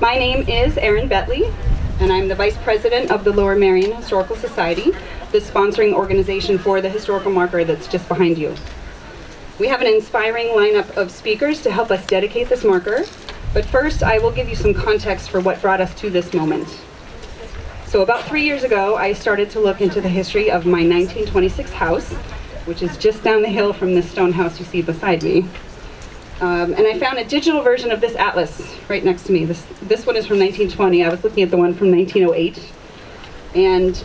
My name is Erin Betley, and I'm the Vice President of the Lower Merion Historical Society, the sponsoring organization for the historical marker that's just behind you. We have an inspiring lineup of speakers to help us dedicate this marker, but first I will give you some context for what brought us to this moment. So about 3 years ago, I started to look into the history of my 1926 house, which is just down the hill from this stone house you see beside me. And I found a digital version of this atlas right next to me. This one is from 1920. I was looking at the one from 1908. And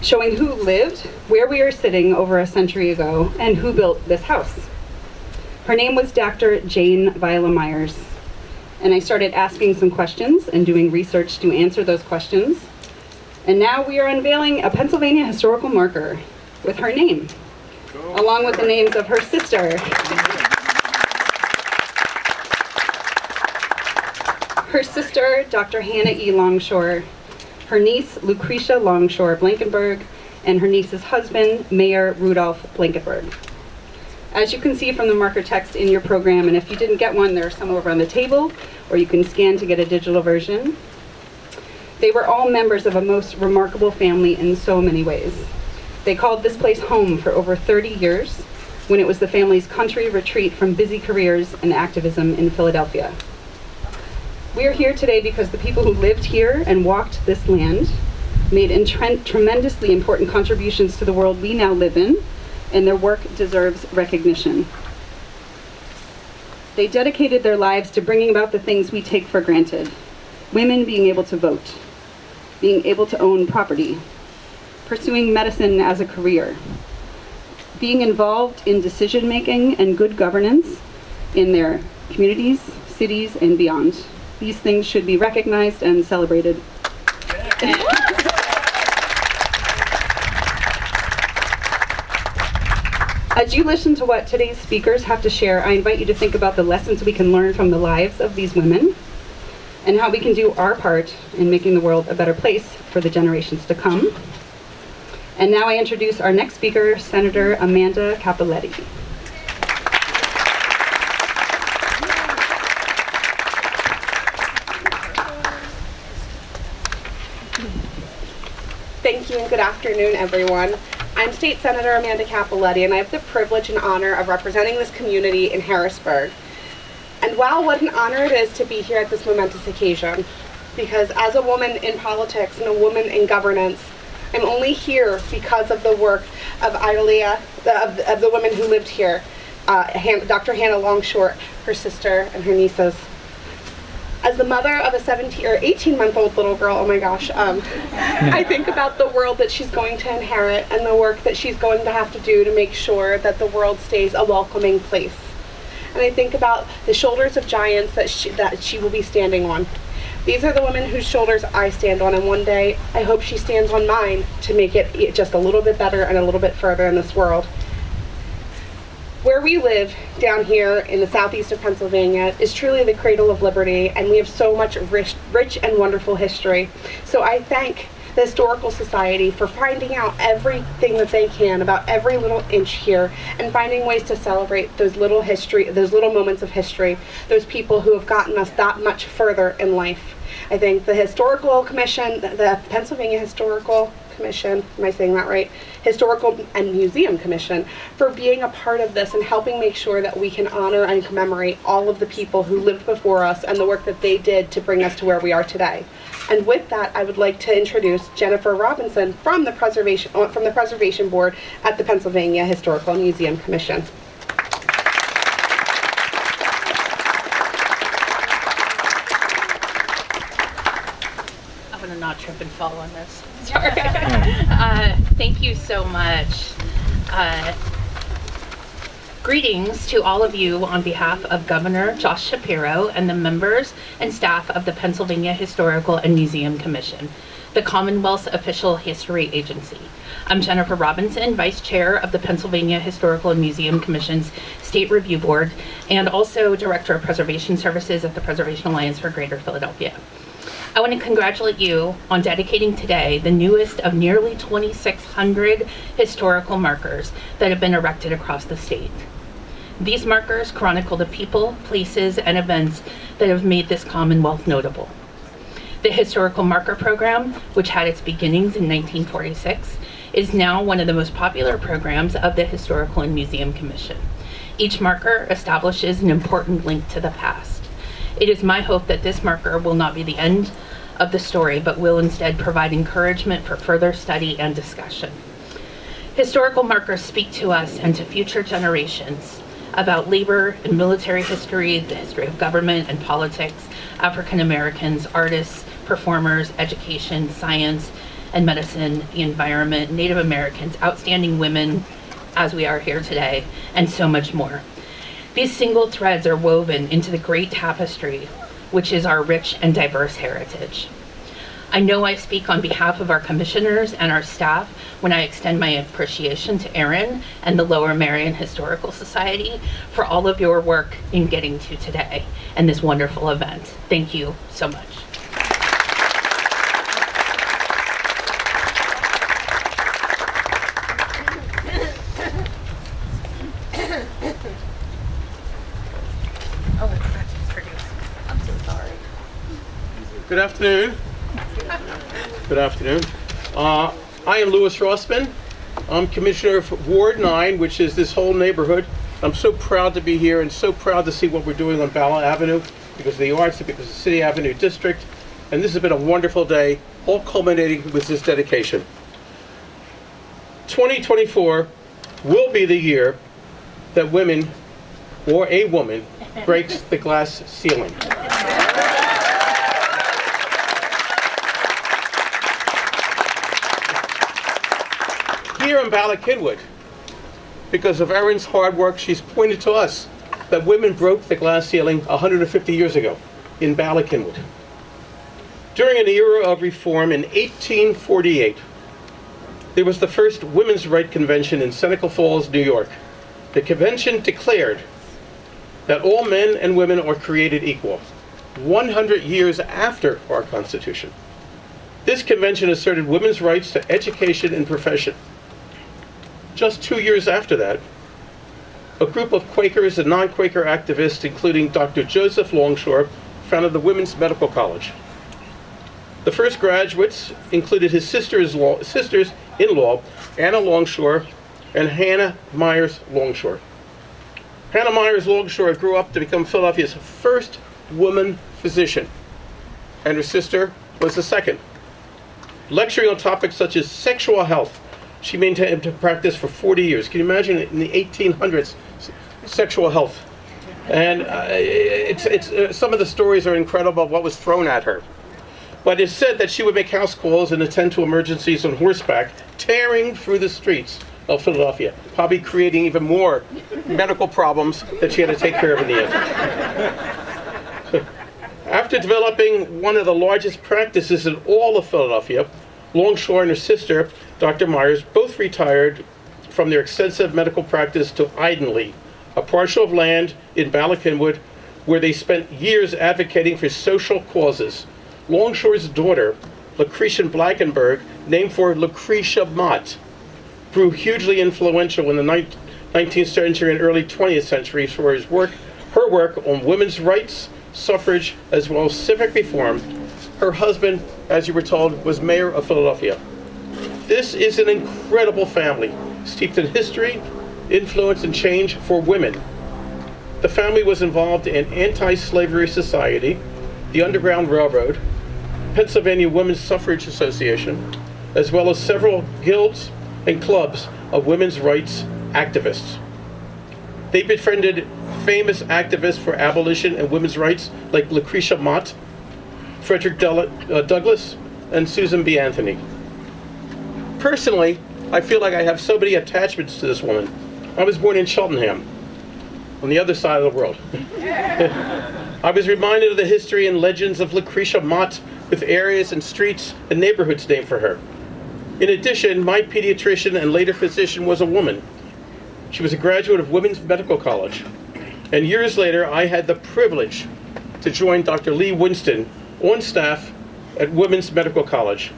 showing who lived, where we are sitting over a century ago, and who built this house. Her name was Dr. Jane Viola Myers. And I started asking some questions and doing research to answer those questions. And now we are unveiling a Pennsylvania historical marker with her name, along with the names of her sister. Her sister, Dr. Hannah E. Longshore, her niece, Lucretia Longshore Blankenberg, and her niece's husband, Mayor Rudolph Blankenberg. As you can see from the marker text in your program, and if you didn't get one, there are some over on the table, or you can scan to get a digital version. They were all members of a most remarkable family in so many ways. They called this place home for over 30 years, when it was the family's country retreat from busy careers and activism in Philadelphia. We are here today because the people who lived here and walked this land made tremendously important contributions to the world we now live in, and their work deserves recognition. They dedicated their lives to bringing about the things we take for granted. Women being able to vote, being able to own property, pursuing medicine as a career, being involved in decision-making and good governance in their communities, cities, and beyond. These things should be recognized and celebrated. As you listen to what today's speakers have to share, I invite you to think about the lessons we can learn from the lives of these women and how we can do our part in making the world a better place for the generations to come. And now I introduce our next speaker, Senator Amanda Cappelletti. Thank you and good afternoon, everyone. I'm State Senator Amanda Cappelletti, and I have the privilege and honor of representing this community in Harrisburg. And wow, what an honor it is to be here at this momentous occasion. Because as a woman in politics and a woman in governance, I'm only here because of the work of Idenlea, of the women who lived here, Dr. Hannah Longshore, her sister, and her nieces. As the mother of a 17 or 18-month-old little girl, oh my gosh, I think about the world that she's going to inherit and the work that she's going to have to do to make sure that the world stays a welcoming place. And I think about the shoulders of giants that she will be standing on. These are the women whose shoulders I stand on, and one day I hope she stands on mine to make it just a little bit better and a little bit further in this world. Where we live down here in the southeast of Pennsylvania is truly the cradle of liberty, and we have so much rich and wonderful history. So I thank the Historical Society for finding out everything that they can about every little inch here and finding ways to celebrate those little moments of history, those people who have gotten us that much further in life. I thank the Historical Commission, the Pennsylvania Historical Commission, am I saying that right? Historical and Museum Commission, for being a part of this and helping make sure that we can honor and commemorate all of the people who lived before us and the work that they did to bring us to where we are today. And with that, I would like to introduce Jennifer Robinson from the Preservation Board at the Pennsylvania Historical and Museum Commission. Not trip and fall on this. Sorry. Thank you so much. Greetings to all of you on behalf of Governor Josh Shapiro and the members and staff of the Pennsylvania Historical and Museum Commission, the Commonwealth's official history agency. I'm Jennifer Robinson, Vice Chair of the Pennsylvania Historical and Museum Commission's State Review Board, and also Director of Preservation Services at the Preservation Alliance for Greater Philadelphia. I want to congratulate you on dedicating today the newest of nearly 2,600 historical markers that have been erected across the state. These markers chronicle the people, places, and events that have made this Commonwealth notable. The Historical Marker Program, which had its beginnings in 1946, is now one of the most popular programs of the Historical and Museum Commission. Each marker establishes an important link to the past. It is my hope that this marker will not be the end of the story, but will instead provide encouragement for further study and discussion. Historical markers speak to us and to future generations about labor and military history, the history of government and politics, African Americans, artists, performers, education, science and medicine, the environment, Native Americans, outstanding women, as we are here today, and so much more. These single threads are woven into the great tapestry, which is our rich and diverse heritage. I know I speak on behalf of our commissioners and our staff when I extend my appreciation to Erin and the Lower Merion Historical Society for all of your work in getting to today and this wonderful event. Thank you so much. Good afternoon. Good afternoon. I am Louis Rossman. I'm Commissioner of Ward 9, which is this whole neighborhood. I'm so proud to be here and so proud to see what we're doing on Bala Avenue because of the arts and because of the City Avenue District. And this has been a wonderful day, all culminating with this dedication. 2024 will be the year that women, or a woman, breaks the glass ceiling. Here in Bala Cynwyd, because of Erin's hard work, she's pointed to us that women broke the glass ceiling 150 years ago in Bala Cynwyd. During an era of reform in 1848, there was the first Women's Rights Convention in Seneca Falls, New York. The convention declared that all men and women are created equal, 100 years after our Constitution. This convention asserted women's rights to education and profession. Just 2 years after that, a group of Quakers and non-Quaker activists, including Dr. Joseph Longshore, founded the Women's Medical College. The first graduates included his sisters-in-law, Anna Longshore and Hannah Myers Longshore. Hannah Myers Longshore grew up to become Philadelphia's first woman physician, and her sister was the second. Lecturing on topics such as sexual health, she maintained to practice for 40 years. Can you imagine in the 1800s, sexual health? And some of the stories are incredible of what was thrown at her. But it's said that she would make house calls and attend to emergencies on horseback, tearing through the streets of Philadelphia, probably creating even more medical problems that she had to take care of in the end. After developing one of the largest practices in all of Philadelphia, Longshore and her sister, Dr. Myers, both retired from their extensive medical practice to Idenlea, a parcel of land in Bala Cynwyd, where they spent years advocating for social causes. Longshore's daughter, Lucretia Blankenberg, named for Lucretia Mott, grew hugely influential in the 19th century and early 20th century for her work on women's rights, suffrage, as well as civic reform. Her husband, as you were told, was mayor of Philadelphia. This is an incredible family, steeped in history, influence, and change for women. The family was involved in anti-slavery society, the Underground Railroad, Pennsylvania Women's Suffrage Association, as well as several guilds and clubs of women's rights activists. They befriended famous activists for abolition and women's rights like Lucretia Mott, Frederick Douglass, and Susan B. Anthony. Personally, I feel like I have so many attachments to this woman. I was born in Cheltenham, on the other side of the world. I was reminded of the history and legends of Lucretia Mott with areas and streets and neighborhoods named for her. In addition, my pediatrician and later physician was a woman. She was a graduate of Women's Medical College. And years later, I had the privilege to join Dr. Lee Winston on staff at Women's Medical College.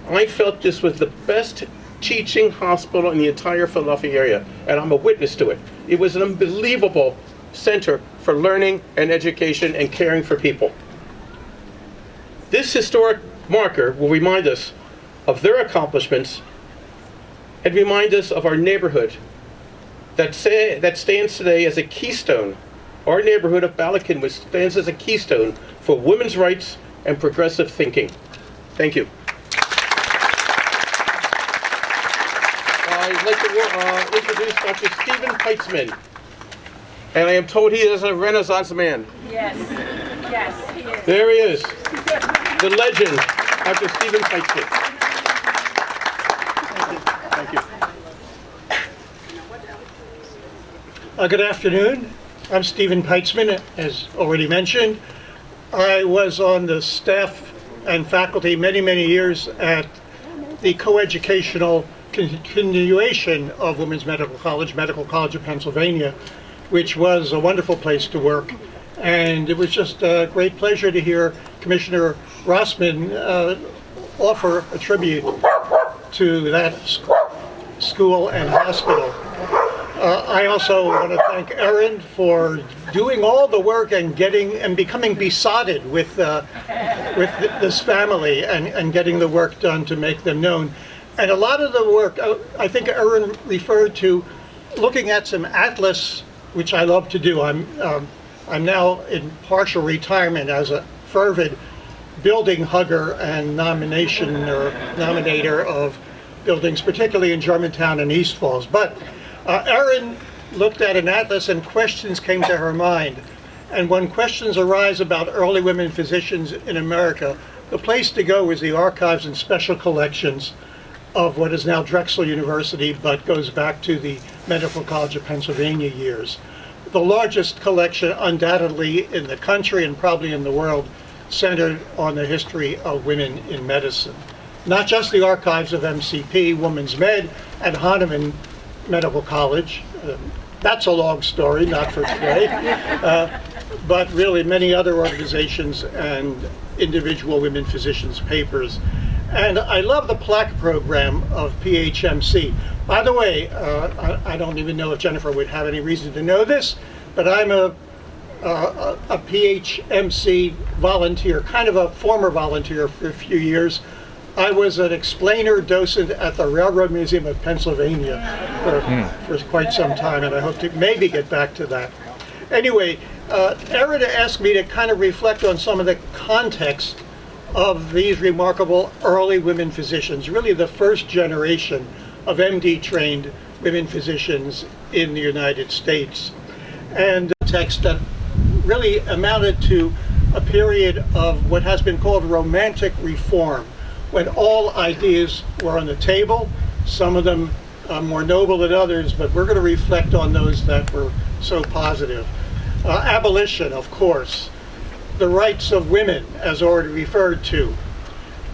I felt this was the best teaching hospital in the entire Philadelphia area, and I'm a witness to it. It was an unbelievable center for learning and education and caring for people. This historic marker will remind us of their accomplishments and remind us of our neighborhood that stands today as a keystone. Our neighborhood of Bala Cynwyd stands as a keystone for women's rights and progressive thinking. Thank you. I'd like to introduce Dr. Stephen Peitzman. And I am told he is a Renaissance man. Yes, he is. There he is. The legend, Dr. Stephen Peitzman. Thank you. Good afternoon. I'm Stephen Peitzman, as already mentioned. I was on the staff and faculty many years at the coeducational continuation of Women's Medical College of Pennsylvania, which was a wonderful place to work. And it was just a great pleasure to hear Commissioner Rossman offer a tribute to that school and hospital. I also want to thank Erin for doing all the work and becoming besotted with this family and getting the work done to make them known. And a lot of the work, I think Erin referred to looking at some atlas, which I love to do. I'm now in partial retirement as a fervid building hugger and nominator of buildings, particularly in Germantown and East Falls. But Erin looked at an atlas and questions came to her mind. And when questions arise about early women physicians in America, the place to go is the archives and special collections of what is now Drexel University, but goes back to the Medical College of Pennsylvania years. The largest collection undoubtedly in the country and probably in the world, centered on the history of women in medicine. Not just the archives of MCP, Women's Med, and Hahnemann Medical College. That's a long story, not for today. But really many other organizations and individual women physicians' papers. And I love the plaque program of PHMC. By the way, I don't even know if Jennifer would have any reason to know this, but I'm a PHMC volunteer, kind of a former volunteer for a few years. I was an explainer docent at the Railroad Museum of Pennsylvania for quite some time, and I hope to maybe get back to that. Anyway, Erin asked me to kind of reflect on some of the context of these remarkable early women physicians, really the first generation of MD-trained women physicians in the United States. And a text that really amounted to a period of what has been called romantic reform, when all ideas were on the table, some of them more noble than others, but we're going to reflect on those that were so positive. Abolition, of course, the rights of women, as already referred to,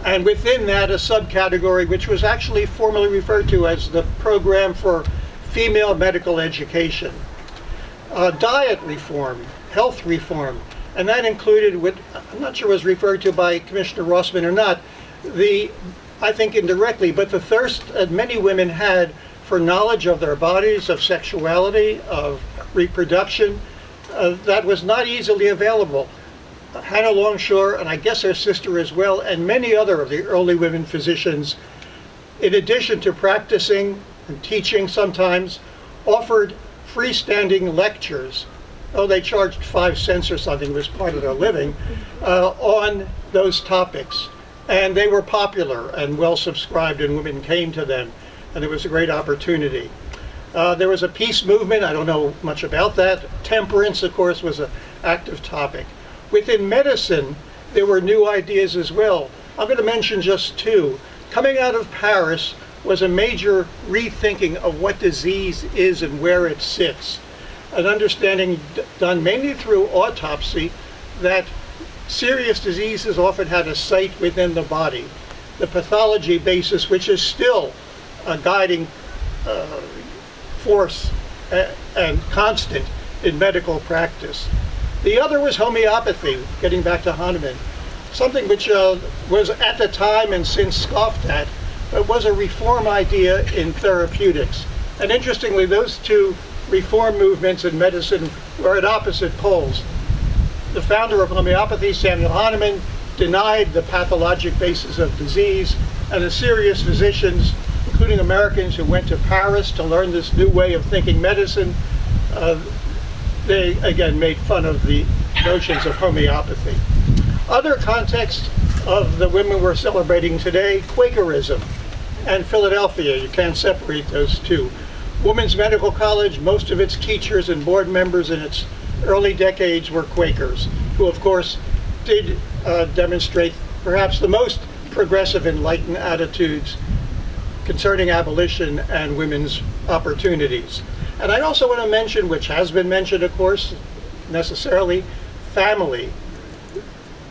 and within that a subcategory which was actually formally referred to as the Program for Female Medical Education. Diet reform, health reform, and that included what I'm not sure was referred to by Commissioner Rossman or not, I think indirectly, but the thirst that many women had for knowledge of their bodies, of sexuality, of reproduction, that was not easily available. Hannah Longshore, and I guess her sister as well, and many other of the early women physicians, in addition to practicing and teaching sometimes, offered freestanding lectures. Oh, they charged 5 cents or something, it was part of their living, on those topics. And they were popular and well subscribed, and women came to them, and it was a great opportunity. There was a peace movement, I don't know much about that. Temperance, of course, was an active topic. Within medicine, there were new ideas as well. I'm going to mention just two. Coming out of Paris was a major rethinking of what disease is and where it sits. An understanding done mainly through autopsy that serious diseases often had a site within the body. The pathology basis, which is still a guiding force and constant in medical practice. The other was homeopathy, getting back to Hahnemann, something which was at the time and since scoffed at, but was a reform idea in therapeutics. And interestingly, those two reform movements in medicine were at opposite poles. The founder of homeopathy, Samuel Hahnemann, denied the pathologic basis of disease, and the serious physicians, including Americans who went to Paris to learn this new way of thinking medicine, they again made fun of the notions of homeopathy. Other contexts of the women we're celebrating today: Quakerism and Philadelphia. You can't separate those two. Women's Medical College, most of its teachers and board members in its early decades were Quakers, who of course did demonstrate perhaps the most progressive, enlightened attitudes concerning abolition and women's opportunities. And I also want to mention, which has been mentioned, of course, necessarily, family.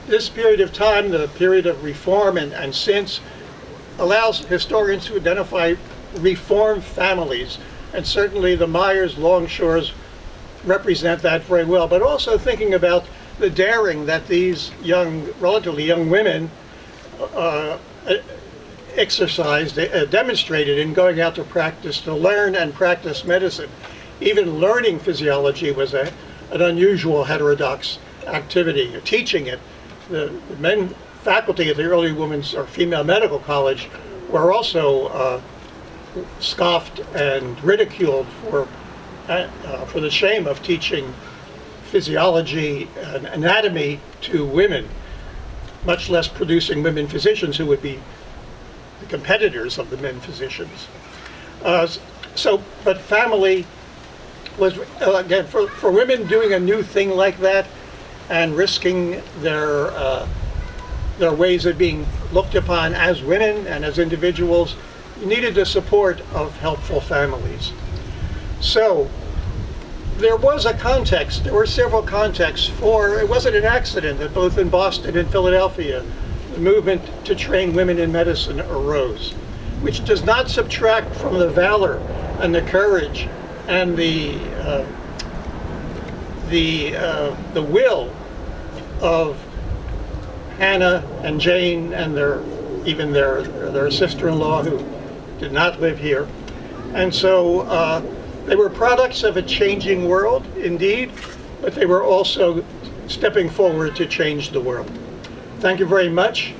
This period of time, the period of reform and since, allows historians to identify reformed families, and certainly the Myers, Longshores represent that very well, but also thinking about the daring that these young, relatively young women demonstrated in going out to practice, to learn and practice medicine. Even learning physiology was an unusual heterodox activity. Teaching it, the men faculty at the early women's or female medical college were also scoffed and ridiculed for the shame of teaching physiology and anatomy to women, much less producing women physicians who would be the competitors of the men physicians. But family was, again, for women doing a new thing like that and risking their ways of being looked upon as women and as individuals, you needed the support of helpful families. So there was a context, there were several contexts for, it wasn't an accident that both in Boston and Philadelphia, the movement to train women in medicine arose, which does not subtract from the valor and the courage and the will of Hannah and Jane and their sister-in-law, who did not live here. And so they were products of a changing world, indeed, but they were also stepping forward to change the world. Thank you very much.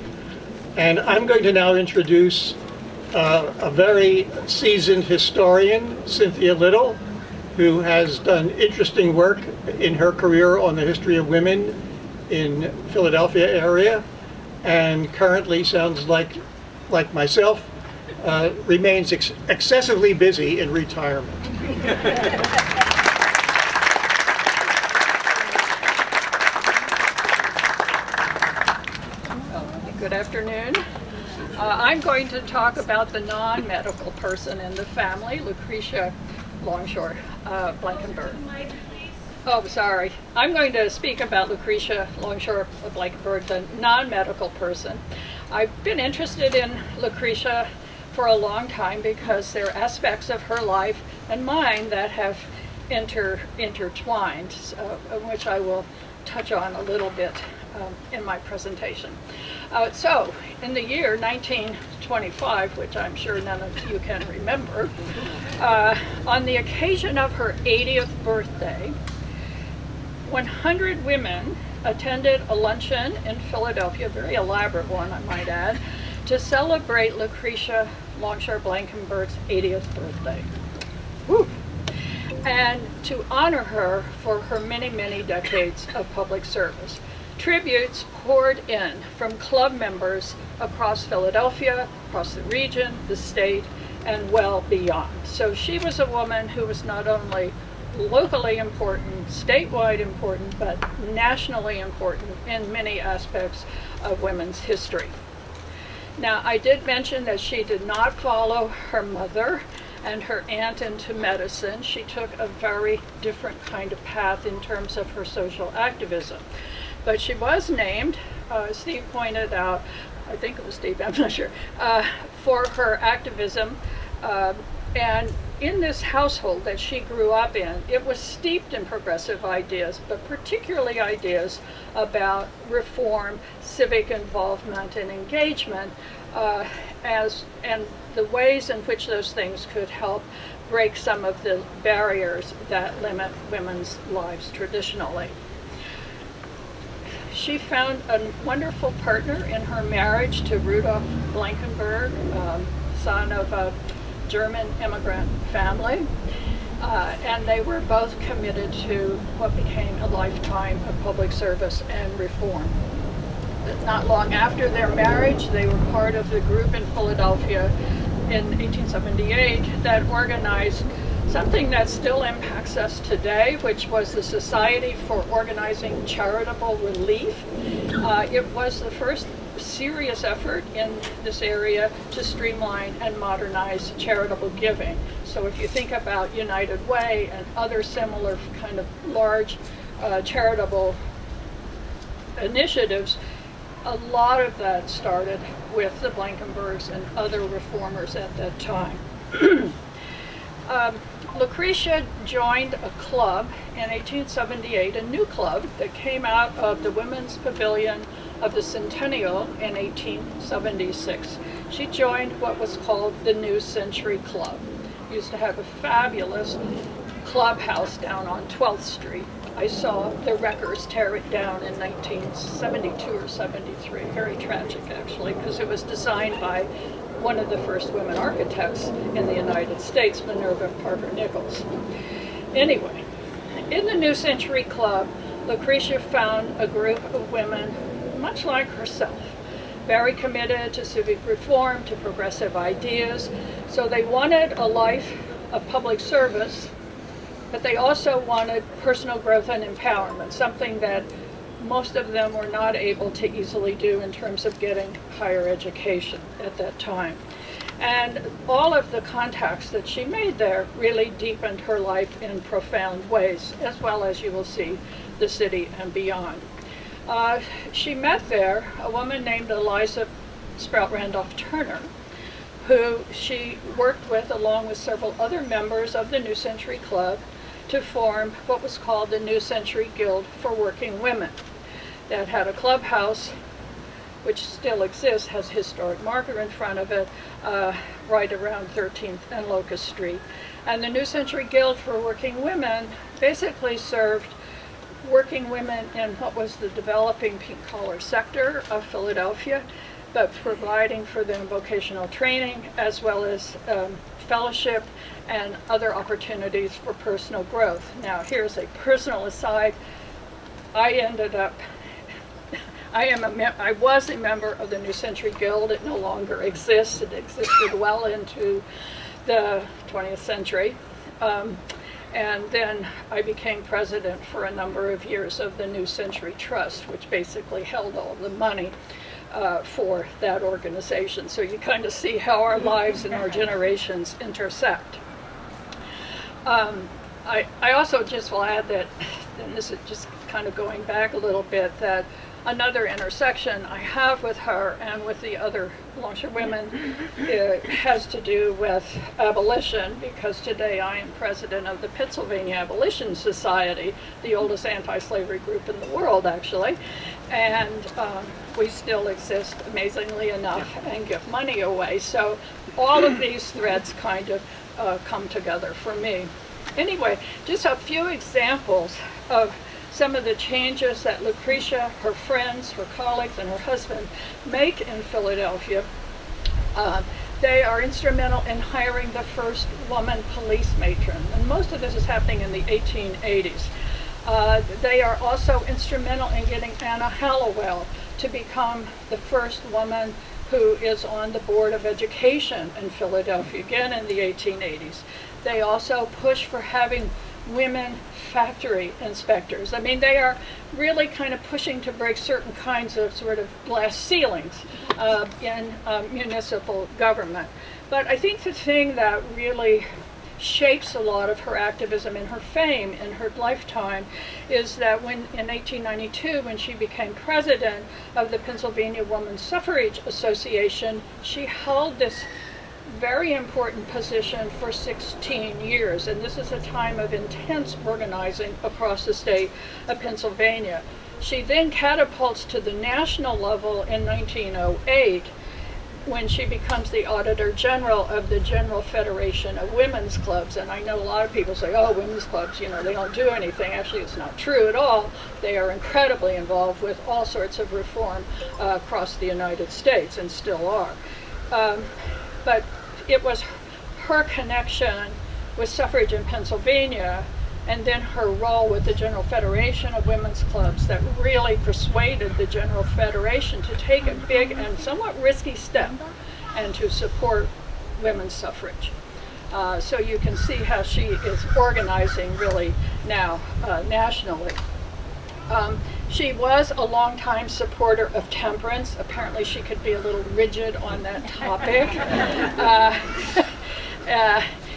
And I'm going to now introduce a very seasoned historian, Cynthia Little, who has done interesting work in her career on the history of women in Philadelphia area, and currently sounds like myself, remains excessively busy in retirement. Good afternoon. I'm going to talk about the non-medical person in the family, Lucretia Longshore Blankenberg. Oh, sorry. I'm going to speak about Lucretia Longshore Blankenberg, the non-medical person. I've been interested in Lucretia for a long time because there are aspects of her life and mine that have intertwined, which I will touch on a little bit in my presentation. So, in the year 1925, which I'm sure none of you can remember, on the occasion of her 80th birthday, 100 women attended a luncheon in Philadelphia, a very elaborate one, I might add, to celebrate Lucretia Longshore Blankenberg's 80th birthday. Woo. And to honor her for her many, many decades of public service. Tributes poured in from club members across Philadelphia, across the region, the state, and well beyond. So she was a woman who was not only locally important, statewide important, but nationally important in many aspects of women's history. Now, I did mention that she did not follow her mother and her aunt into medicine. She took a very different kind of path in terms of her social activism. But she was named, Steve pointed out, I think it was Steve, I'm not sure, for her activism. And in this household that she grew up in, it was steeped in progressive ideas, but particularly ideas about reform, civic involvement, and engagement, and the ways in which those things could help break some of the barriers that limit women's lives traditionally. she found a wonderful partner in her marriage to Rudolph Blankenberg, son of a German immigrant family. And they were both committed to what became a lifetime of public service and reform. Not long after their marriage, they were part of the group in Philadelphia in 1878 that organized something that still impacts us today, which was the Society for Organizing Charitable Relief. It was the first serious effort in this area to streamline and modernize charitable giving. So if you think about United Way and other similar kind of large charitable initiatives, a lot of that started with the Blankenbergs and other reformers at that time. Lucretia joined a club in 1878, a new club that came out of the Women's Pavilion of the Centennial in 1876. She joined what was called the New Century Club. Used to have a fabulous clubhouse down on 12th Street. I saw the wreckers tear it down in 1972 or 73. Very tragic, actually, because it was designed by one of the first women architects in the United States, Minerva Parker Nichols. Anyway, in the New Century Club, Lucretia found a group of women much like herself, very committed to civic reform, to progressive ideas. So they wanted a life of public service, but they also wanted personal growth and empowerment, something that most of them were not able to easily do in terms of getting higher education at that time. And all of the contacts that she made there really deepened her life in profound ways, as well as you will see the city and beyond. She met there a woman named Eliza Sprout Randolph Turner, who she worked with along with several other members of the New Century Club to form what was called the New Century Guild for Working Women. That had a clubhouse, which still exists, has a historic marker in front of it, right around 13th and Locust Street. And the New Century Guild for Working Women basically served working women in what was the developing pink-collar sector of Philadelphia, but providing for them vocational training as well as fellowship and other opportunities for personal growth. Now, here's a personal aside. I was a member of the New Century Guild. It no longer exists. It existed well into the 20th century. And then I became president for a number of years of the New Century Trust, which basically held all the money for that organization. So you kind of see how our lives and our generations intersect. I also just will add that, and this is just kind of going back a little bit, that another intersection I have with her and with the other Longshore women has to do with abolition, because today I am president of the Pennsylvania Abolitionist Society, the oldest anti-slavery group in the world, actually. And we still exist, amazingly enough, and give money away. So all of these threads kind of come together for me. Anyway, just a few examples of some of the changes that Lucretia, her friends, her colleagues, and her husband make in Philadelphia. They are instrumental in hiring the first woman police matron, and most of this is happening in the 1880s. They are also instrumental in getting Anna Hallowell to become the first woman who is on the Board of Education in Philadelphia, again in the 1880s. They also push for having women factory inspectors. I mean, they are really kind of pushing to break certain kinds of sort of glass ceilings in municipal government. But I think the thing that really shapes a lot of her activism and her fame in her lifetime is that when in 1892, when she became president of the Pennsylvania Women's Suffrage Association, she held this very important position for 16 years, and this is a time of intense organizing across the state of Pennsylvania. She then catapults to the national level in 1908, when she becomes the Auditor General of the General Federation of Women's Clubs. And I know a lot of people say, oh, women's clubs, you know, they don't do anything. Actually, it's not true at all. They are incredibly involved with all sorts of reform across the United States, and still are. But it was her connection with suffrage in Pennsylvania, and then her role with the General Federation of Women's Clubs, that really persuaded the General Federation to take a big and somewhat risky step and to support women's suffrage. So you can see how she is organizing really now nationally. She was a longtime supporter of temperance. Apparently she could be a little rigid on that topic.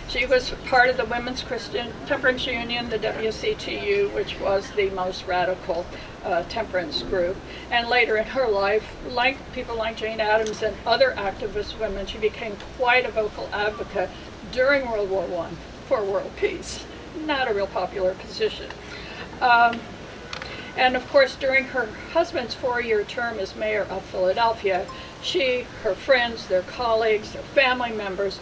She was part of the Women's Christian Temperance Union, the WCTU, which was the most radical temperance group. And later in her life, like people like Jane Addams and other activist women, she became quite a vocal advocate during World War I for world peace. Not a real popular position. And of course, during her husband's 4-year term as mayor of Philadelphia, she, her friends, their colleagues, their family members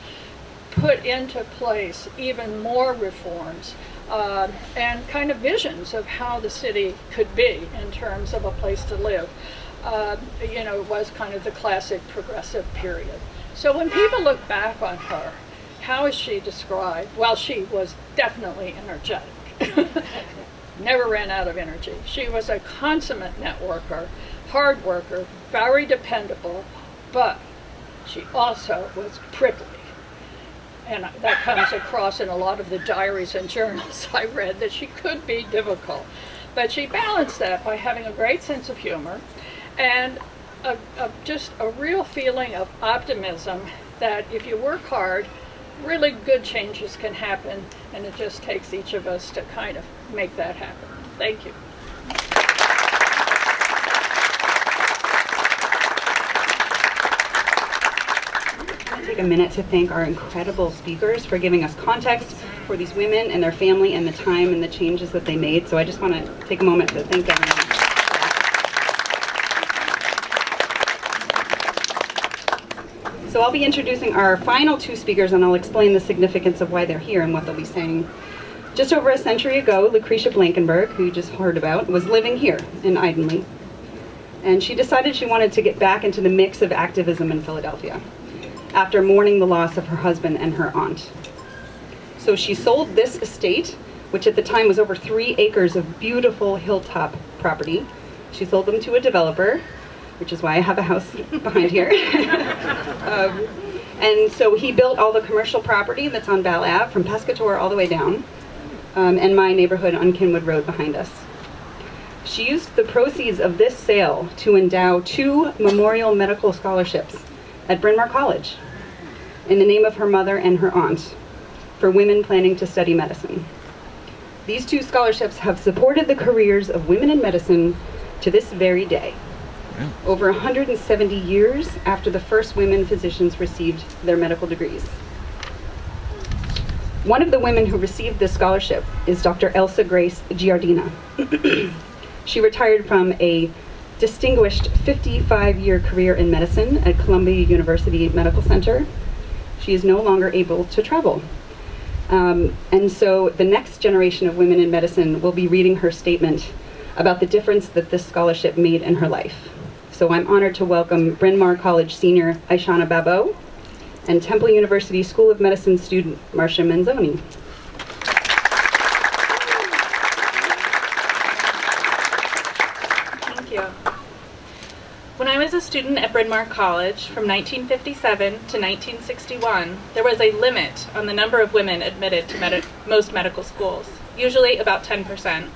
put into place even more reforms and kind of visions of how the city could be in terms of a place to live. You know, it was kind of the classic progressive period. So when people look back on her, how is she described? Well, she was definitely energetic. Never ran out of energy. She was a consummate networker, hard worker, very dependable, but she also was prickly. And that comes across in a lot of the diaries and journals I read, that she could be difficult. But she balanced that by having a great sense of humor and just a real feeling of optimism that if you work hard, really good changes can happen, and it just takes each of us to kind of make that happen. Thank you. Take a minute to thank our incredible speakers for giving us context for these women and their family and the time and the changes that they made. So I just want to take a moment to thank everyone. So I'll be introducing our final two speakers, and I'll explain the significance of why they're here and what they'll be saying. Just over a century ago, Lucretia Blankenberg, who you just heard about, was living here in Idenlea. And she decided she wanted to get back into the mix of activism in Philadelphia after mourning the loss of her husband and her aunt. So she sold this estate, which at the time was over 3 acres of beautiful hilltop property. She sold them to a developer, which is why I have a house behind here. And so he built all the commercial property that's on Bala Ave from Pescator all the way down, and my neighborhood on Kinwood Road behind us. She used the proceeds of this sale to endow 2 memorial medical scholarships at Bryn Mawr College in the name of her mother and her aunt for women planning to study medicine. These 2 scholarships have supported the careers of women in medicine to this very day, over 170 years after the first women physicians received their medical degrees. One of the women who received this scholarship is Dr. Elsa Grace Giardina. She retired from a distinguished 55-year career in medicine at Columbia University Medical Center. She is no longer able to travel. And so the next generation of women in medicine will be reading her statement about the difference that this scholarship made in her life. So I'm honored to welcome Bryn Mawr College senior Aishana Babo and Temple University School of Medicine student Marcia Manzoni. Thank you. When I was a student at Bryn Mawr College from 1957 to 1961, there was a limit on the number of women admitted to most medical schools, usually about 10%.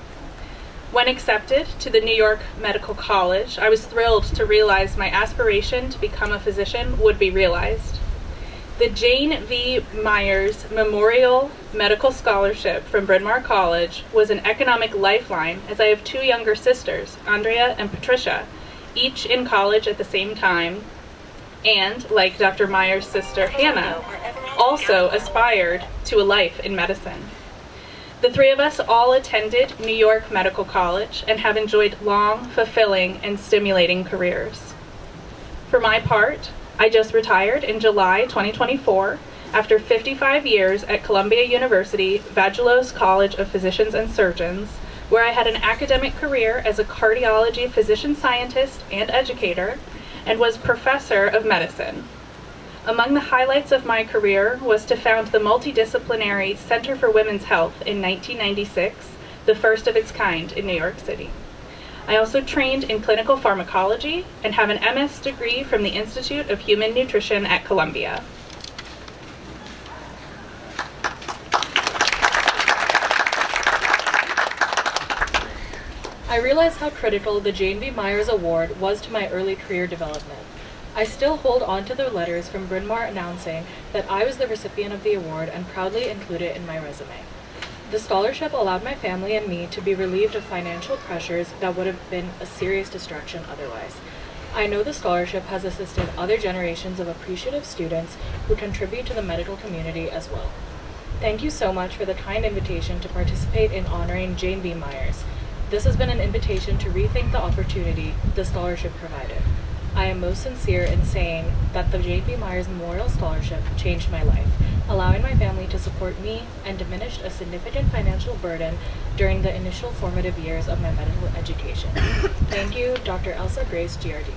When accepted to the New York Medical College, I was thrilled to realize my aspiration to become a physician would be realized. The Jane V. Myers Memorial Medical Scholarship from Bryn Mawr College was an economic lifeline, as I have 2 younger sisters, Andrea and Patricia, each in college at the same time, and, like Dr. Myers' sister Hannah, also aspired to a life in medicine. The 3 of us all attended New York Medical College and have enjoyed long, fulfilling, and stimulating careers. For my part, I just retired in July 2024 after 55 years at Columbia University Vagelos College of Physicians and Surgeons, where I had an academic career as a cardiology physician scientist and educator, and was professor of medicine. Among the highlights of my career was to found the multidisciplinary Center for Women's Health in 1996, the first of its kind in New York City. I also trained in clinical pharmacology and have an MS degree from the Institute of Human Nutrition at Columbia. I realized how critical the Jane B. Myers Award was to my early career development. I still hold on to the letters from Bryn Mawr announcing that I was the recipient of the award and proudly include it in my resume. The scholarship allowed my family and me to be relieved of financial pressures that would have been a serious distraction otherwise. I know the scholarship has assisted other generations of appreciative students who contribute to the medical community as well. Thank you so much for the kind invitation to participate in honoring Jane B. Myers. This has been an invitation to rethink the opportunity the scholarship provided. I am most sincere in saying that the Jane B. Myers Memorial Scholarship changed my life, allowing my family to support me and diminished a significant financial burden during the initial formative years of my medical education. Thank you, Dr. Elsa Grace Giardina.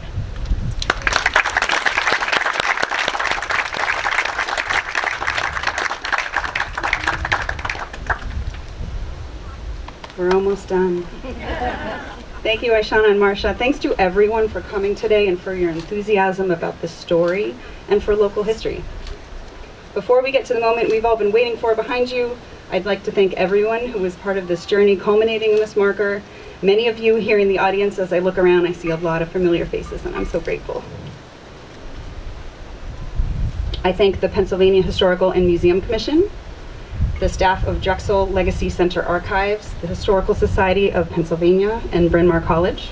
We're almost done. Thank you, Aishana and Marcia. Thanks to everyone for coming today and for your enthusiasm about this story and for local history. Before we get to the moment we've all been waiting for behind you, I'd like to thank everyone who was part of this journey culminating in this marker. Many of you here in the audience, as I look around, I see a lot of familiar faces, and I'm so grateful. I thank the Pennsylvania Historical and Museum Commission, the staff of Drexel Legacy Center Archives, the Historical Society of Pennsylvania and Bryn Mawr College,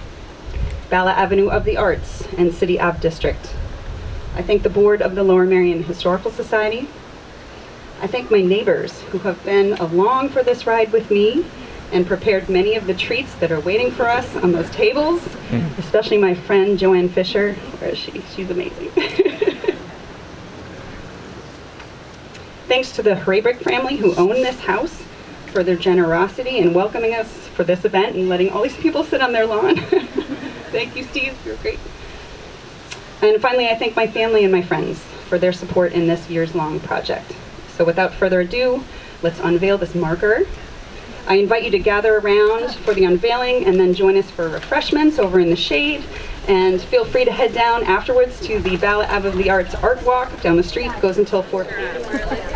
Bala Avenue of the Arts, and City Ave District. I thank the board of the Lower Merion Historical Society. I thank my neighbors who have been along for this ride with me and prepared many of the treats that are waiting for us on those tables, especially my friend Joanne Fisher. Where is she? She's amazing. Thanks to the Hrabrick family who own this house for their generosity in welcoming us for this event and letting all these people sit on their lawn. Thank you, Steve. You're great. And finally, I thank my family and my friends for their support in this years-long project. So without further ado, let's unveil this marker. I invite you to gather around for the unveiling and then join us for refreshments over in the shade. And feel free to head down afterwards to the Bala Ave of the Arts Art Walk down the street. It goes until 4 p.m.